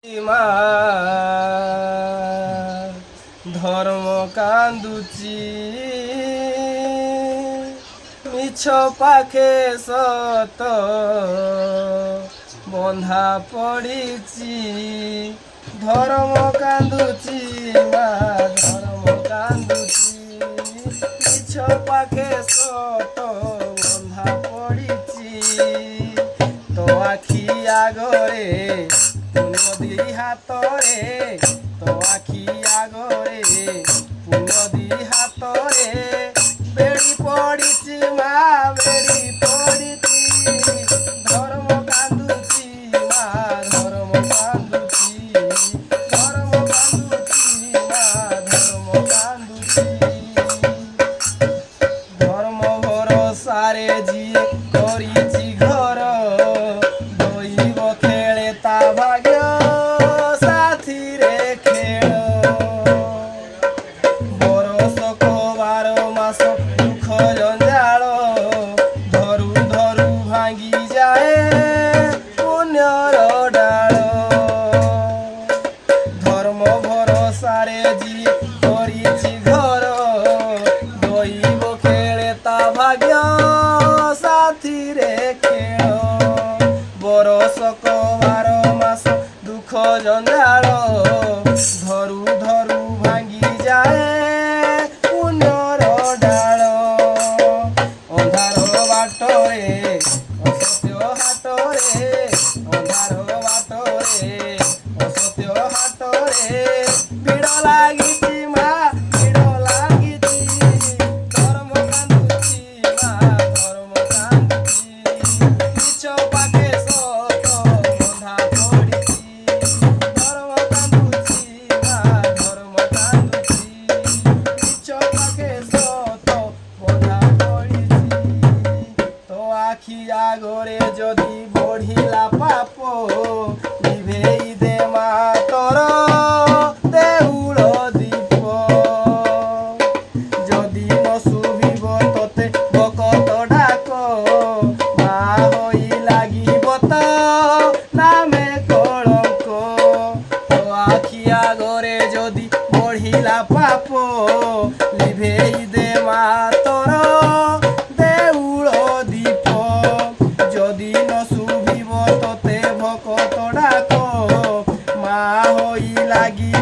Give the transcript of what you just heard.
মা ধর্ম কান্দুচি মিছ পাখে সত বন্ধা পড়িছি ধর্ম কান্দুচি মা ধর্ম কান্দুচি মিছ পাখে সত বন্ধা পড়িছি তো আখি আগরে নদী হাতরে তো আখি আগরে নদী হাতরে বেড়ি পড়িছি মা বেড়ি পড়িছি ধর্ম কান্দুছি মা ধর্ম কান্দুছি ধর্ম কান্দুছি মা ধর্ম কান্দুছি ধর্ম ভরসারে জিয়ে করিছি ঘর দৈব খেলে তা ভাগ্য সাথীরে খেল বরষক 12 মাস দুঃখ জঞ্জাল ধরু ধরু ভাঙ্গি যায় পুণ্যর ডাল ধর্ম ভরসারে জিয়ে করিছি ঘর দৈব খেলে তা ভাগ্য সাথীরে খেল বরষক 12 মাস দুঃখ জঞ্জাল ধরু ধরু ভাঙ্গি যায় পুণ্যর ডাল ଅନ୍ଧାର ବାଟରେ ଅସତ୍ୟ ହାଟରେ ଅନ୍ଧାର ବାଟରେ ଅସତ୍ୟ ହାଟରେ ଭିଡ଼ ଲାଗିଛି ମା ଭିଡ଼ ଲାଗିଛି ଧର୍ମ କାନ୍ଦୁଛି ମା ଧର୍ମ କାନ୍ଦୁଛି ମିଛ ପାଖେ ସତ ବନ୍ଧା ପଡ଼ିଛି ଧର୍ମ କାନ୍ଦୁଛି ମା ଧର୍ମ କାନ୍ଦୁଛି ମିଛ ପାଖେ ସତ ବନ୍ଧା ପଡ଼ିଛି তো আখি আগরে যদি বঢ়িলা পাপ নিভেই দে মা তোর দেউল দীপ যদি ন শুভিব তোতে ভকত ডাক মা হই লাগিব তো নামে কলঙ্ক তো আখি আগরে যদি বঢ়িলা পাপ নিভেই দে মা তোর দেউল দীপ যদি ন শুভিব তোতে ভকত ডাক মা হই লাগি